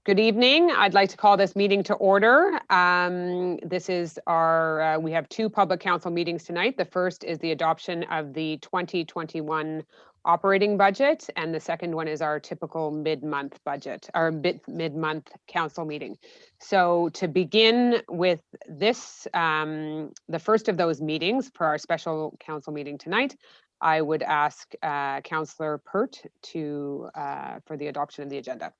Good evening. I'd like to call this meeting to order. This is our, we have two public council meetings tonight. The first is the adoption of the 2021 operating budget, and the second one is our typical mid-month budget, our mid-month council meeting. So to begin with this, the first of those meetings for our special council meeting tonight, I would ask Councillor Pert to for the adoption of the agenda.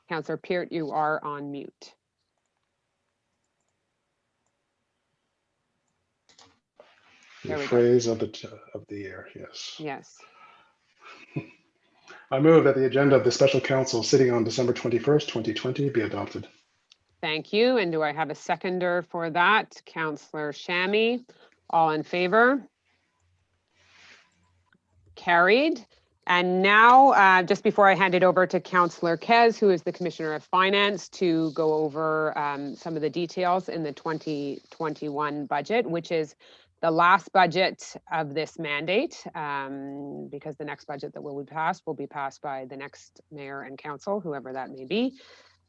Councillor Peart, you are on mute. The phrase of the year, yes. Yes. I move that the agenda of the special council sitting on December 21st, 2020 be adopted. Thank you. And do I have a seconder for that? Councillor Shammy. All in favor? Carried. And now, just before I hand it over to Councillor Kez, who is the Commissioner of Finance, to go over some of the details in the 2021 budget, which is the last budget of this mandate, because the next budget that will be passed by the next mayor and council, whoever that may be.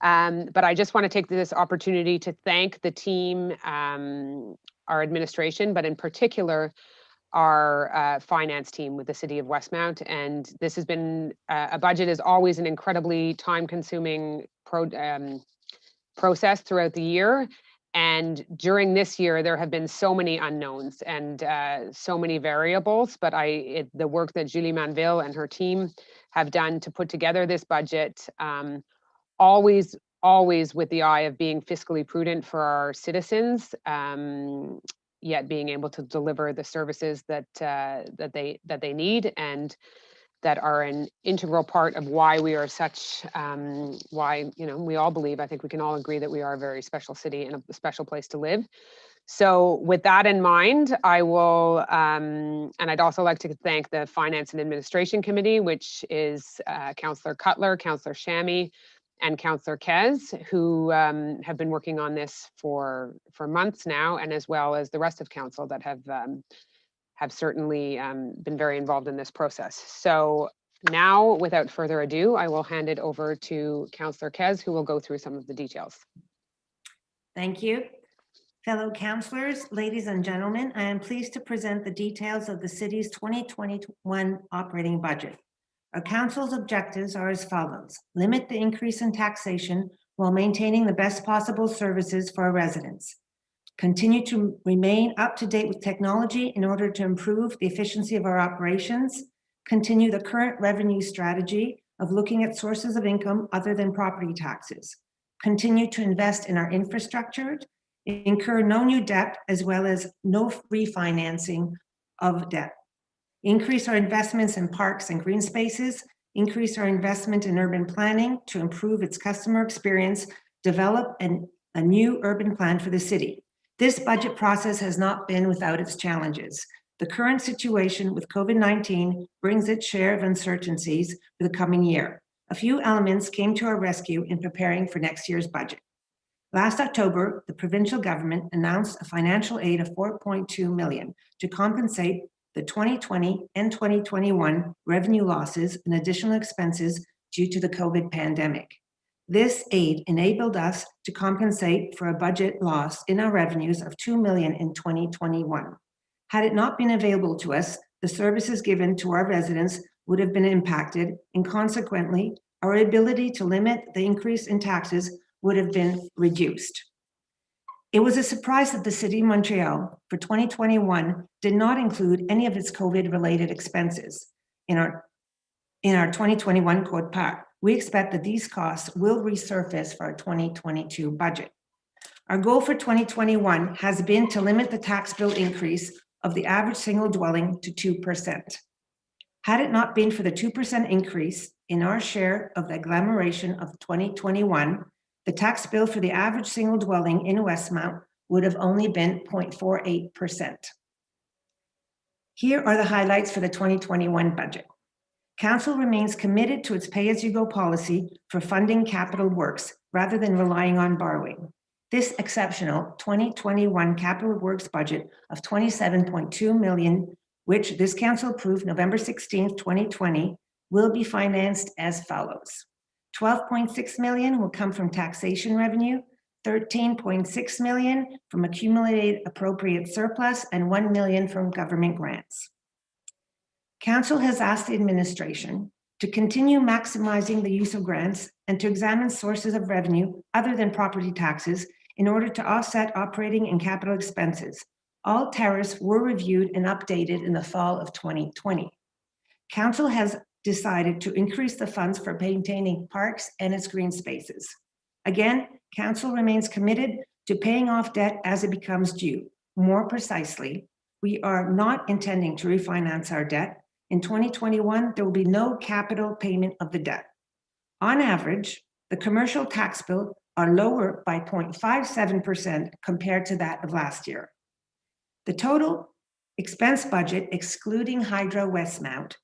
But I just want to take this opportunity to thank the team, our administration, but in particular, our finance team with the City of Westmount. And this has been, a budget is always an incredibly time-consuming process throughout the year. And during this year, there have been so many unknowns and so many variables, but the work that Julie Manville and her team have done to put together this budget, always with the eye of being fiscally prudent for our citizens, yet being able to deliver the services that they need and that are an integral part of why we are such, why, you know, we all believe, I think we can all agree that we are a very special city and a special place to live. So with that in mind, I will, and I'd also like to thank the Finance and Administration Committee, which is Councillor Cutler, Councillor Shammy, and Councillor Kez, who have been working on this for months now, and as well as the rest of council that have certainly been very involved in this process. So now, without further ado, I will hand it over to Councillor Kez, who will go through some of the details. Thank you. Fellow councillors, ladies and gentlemen, I am pleased to present the details of the city's 2021 operating budget. Our council's objectives are as follows: limit the increase in taxation while maintaining the best possible services for our residents. Continue to remain up to date with technology in order to improve the efficiency of our operations. Continue the current revenue strategy of looking at sources of income other than property taxes. Continue to invest in our infrastructure. Incur no new debt as well as no refinancing of debt. Increase our investments in parks and green spaces, increase our investment in urban planning to improve its customer experience, develop a new urban plan for the city. This budget process has not been without its challenges. The current situation with COVID-19 brings its share of uncertainties for the coming year. A few elements came to our rescue in preparing for next year's budget. Last October, the provincial government announced a financial aid of $4.2 million to compensate the 2020 and 2021 revenue losses and additional expenses due to the COVID pandemic. This aid enabled us to compensate for a budget loss in our revenues of $2 million in 2021. Had it not been available to us, the services given to our residents would have been impacted, and consequently, our ability to limit the increase in taxes would have been reduced. It was a surprise that the City of Montreal for 2021 did not include any of its COVID-related expenses in our 2021 code part. We expect that these costs will resurface for our 2022 budget. Our goal for 2021 has been to limit the tax bill increase of the average single dwelling to 2%. Had it not been for the 2% increase in our share of the agglomeration of 2021, the tax bill for the average single dwelling in Westmount would have only been 0.48%. Here are the highlights for the 2021 budget. Council remains committed to its pay-as-you-go policy for funding capital works rather than relying on borrowing. This exceptional 2021 capital works budget of $27.2 million, which this council approved November 16, 2020, will be financed as follows. 12.6 million will come from taxation revenue, 13.6 million from accumulated appropriate surplus, and 1 million from government grants. Council has asked the administration to continue maximizing the use of grants and to examine sources of revenue other than property taxes in order to offset operating and capital expenses. All tariffs were reviewed and updated in the fall of 2020. Council has decided to increase the funds for maintaining parks and its green spaces. Again, Council remains committed to paying off debt as it becomes due. More precisely, we are not intending to refinance our debt. In 2021, there will be no capital payment of the debt. On average, the commercial tax bill are lower by 0.57% compared to that of last year. The total expense budget, excluding Hydro Westmount,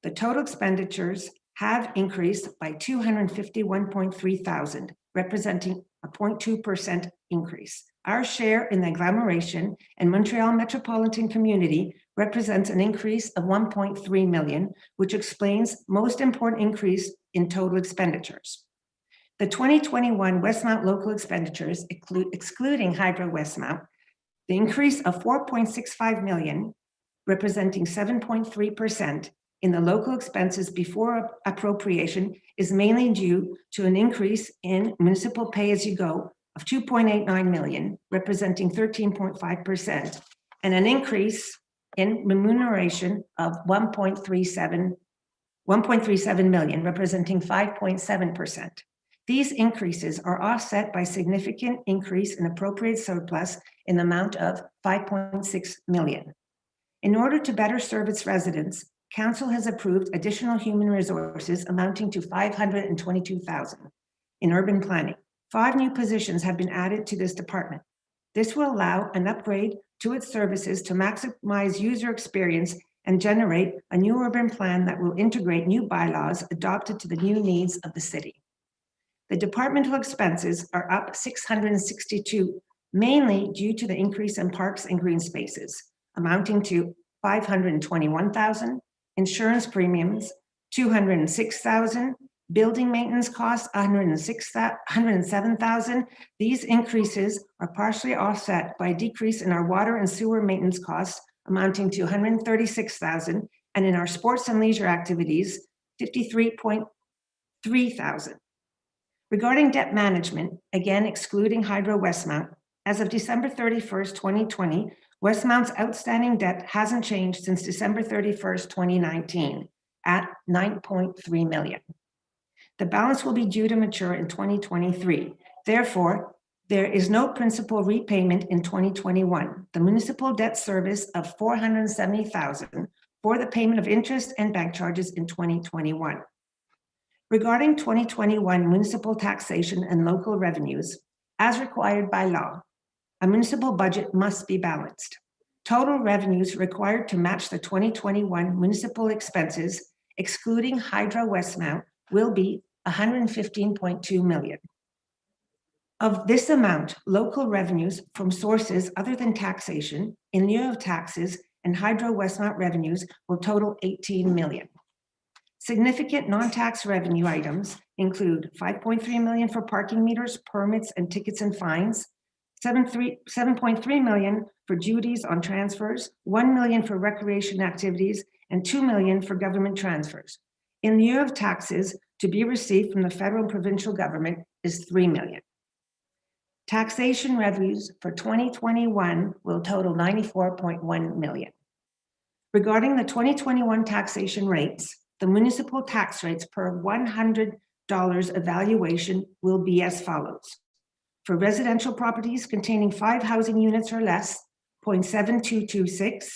the total expenditures have increased by 251.3 thousand, representing a 0.2% increase. Our share in the agglomeration and Montreal metropolitan community represents an increase of 1.3 million, which explains most important increase in total expenditures. The 2021 Westmount local expenditures, excluding Hydro Westmount, the increase of 4.65 million, representing 7.3% in the local expenses before appropriation, is mainly due to an increase in municipal pay-as-you-go of 2.89 million, representing 13.5%, and an increase in remuneration of 1.37 million, representing 5.7%. These increases are offset by significant increase in appropriate surplus in the amount of 5.6 million. In order to better serve its residents, Council has approved additional human resources amounting to 522,000 in urban planning. 5 new positions have been added to this department. This will allow an upgrade to its services to maximize user experience and generate a new urban plan that will integrate new bylaws adopted to the new needs of the city. The departmental expenses are up 662, mainly due to the increase in parks and green spaces, amounting to 521,000, insurance premiums, 206,000, building maintenance costs, 107,000. These increases are partially offset by a decrease in our water and sewer maintenance costs, amounting to 136,000, and in our sports and leisure activities, 53.3 thousand. Regarding debt management, again excluding Hydro Westmount, as of December 31st, 2020, Westmount's outstanding debt hasn't changed since December 31st, 2019, at 9.3 million. The balance will be due to mature in 2023. Therefore, there is no principal repayment in 2021. The municipal debt service of 470,000 for the payment of interest and bank charges in 2021. Regarding 2021 municipal taxation and local revenues, as required by law, a municipal budget must be balanced. Total revenues required to match the 2021 municipal expenses, excluding Hydro Westmount, will be 115.2 million. Of this amount, local revenues from sources other than taxation, in lieu of taxes, and Hydro Westmount revenues will total 18 million. Significant non-tax revenue items include 5.3 million for parking meters, permits, and tickets and fines, 7.3 million for duties on transfers, 1 million for recreation activities, and 2 million for government transfers. In lieu of taxes to be received from the federal and provincial government is 3 million. Taxation revenues for 2021 will total 94.1 million. Regarding the 2021 taxation rates, the municipal tax rates per $100 evaluation will be as follows. For residential properties containing 5 housing units or less, 0.7226.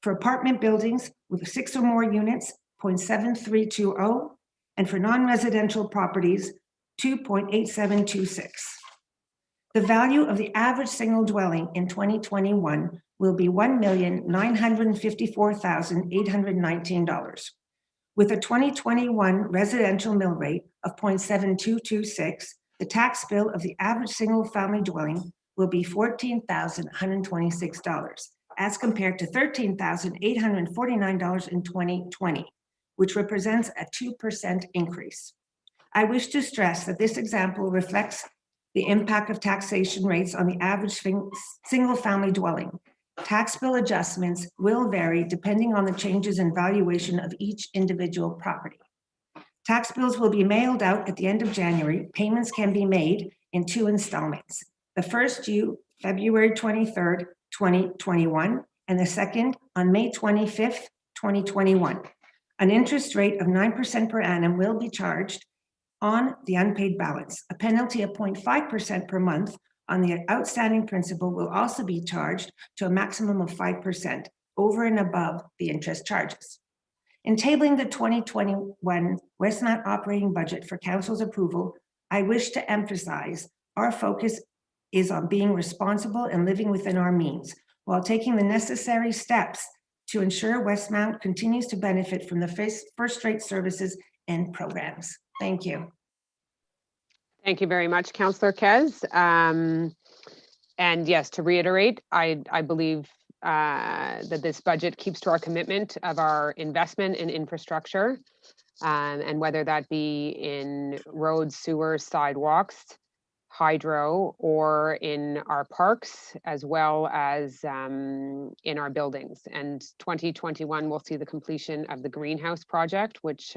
For apartment buildings with 6 or more units, 0.7320. And for non-residential properties, 2.8726. The value of the average single dwelling in 2021 will be $1,954,819. With a 2021 residential mill rate of 0.7226, the tax bill of the average single family dwelling will be $14,126, as compared to $13,849 in 2020. which represents a 2% increase. I wish to stress that this example reflects the impact of taxation rates on the average single-family dwelling. Tax bill adjustments will vary depending on the changes in valuation of each individual property. Tax bills will be mailed out at the end of January. Payments can be made in 2 installments. The first due February 23rd, 2021, and the second on May 25th, 2021. An interest rate of 9% per annum will be charged on the unpaid balance. A penalty of 0.5% per month on the outstanding principal will also be charged to a maximum of 5% over and above the interest charges. In tabling the 2021 Westmount operating budget for council's approval, I wish to emphasize our focus is on being responsible and living within our means while taking the necessary steps to ensure Westmount continues to benefit from the first-rate services and programs. Thank you. Thank you very much, Councillor Kez. And yes, to reiterate, I believe that this budget keeps to our commitment of our investment in infrastructure, and whether that be in roads, sewers, sidewalks, hydro, or in our parks, as well as in our buildings. And 2021 will see the completion of the greenhouse project, which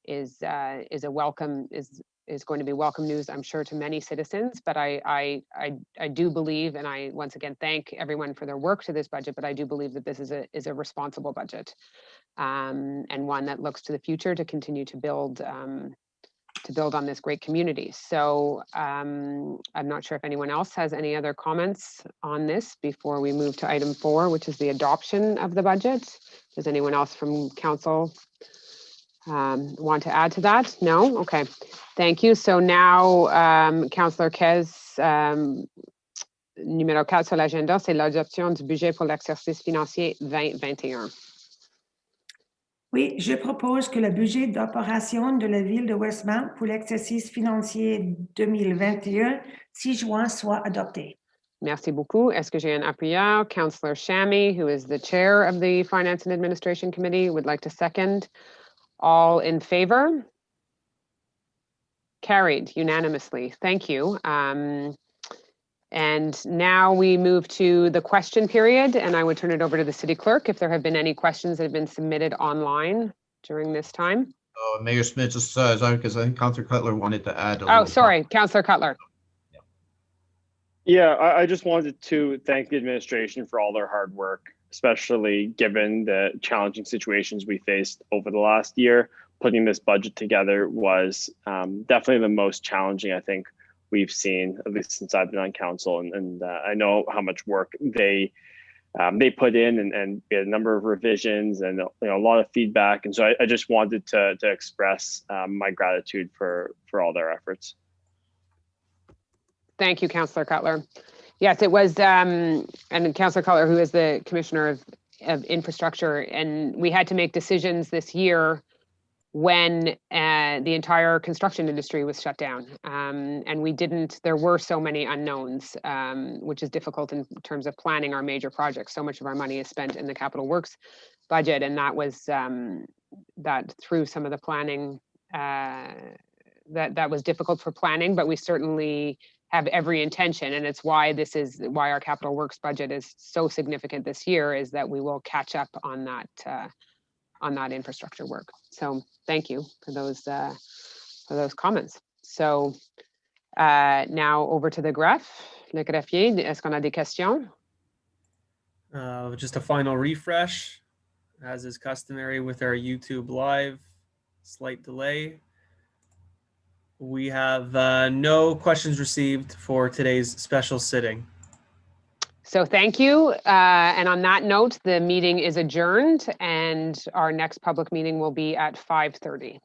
is going to be welcome news, I'm sure, to many citizens. But I do believe, and I once again thank everyone for their work to this budget, but I do believe that this is a responsible budget, and one that looks to the future to continue to build on this great community. So I'm not sure if anyone else has any other comments on this before we move to item 4, which is the adoption of the budget. Does anyone else from council want to add to that? No? Okay. Thank you. So now, Councillor Kez, numéro 4 sur l'agenda, c'est l'adoption du budget pour l'exercice financier 2021. Oui, je propose que le budget d'opération de la ville de Westmount pour l'exercice financier 2021, 6 juin, soit adopté. Merci beaucoup. Est-ce que j'ai un appuyeur? Councillor Shammy, who is the chair of the Finance and Administration Committee, would like to second. All in favor? Carried unanimously. Thank you. And now we move to the question period, and I would turn it over to the city clerk if there have been any questions that have been submitted online during this time. Mayor Smith, just because I think Councillor Cutler wanted to add. Oh, sorry, Councillor Cutler. Yeah, I just wanted to thank the administration for all their hard work, especially given the challenging situations we faced over the last year. Putting this budget together was definitely the most challenging, I think, we've seen, at least since I've been on council, and I know how much work they put in, and we had a number of revisions and a lot of feedback, and so I just wanted to express my gratitude for all their efforts. Thank you, Councillor Cutler. Yes, it was, and Councillor Cutler, who is the Commissioner of Infrastructure, and we had to make decisions this year when the entire construction industry was shut down. And there were so many unknowns, which is difficult in terms of planning our major projects. So much of our money is spent in the capital works budget, and that was, that through some of the planning, that was difficult for planning, but we certainly have every intention, and it's why why our capital works budget is so significant this year, is that we will catch up on that infrastructure work. So thank you for those comments. So now over to the greffe. Le greffier, est-ce qu'on a des questions? Just a final refresh, as is customary with our YouTube live. Slight delay. We have no questions received for today's special sitting. So thank you. And on that note, the meeting is adjourned, and our next public meeting will be at 5:30.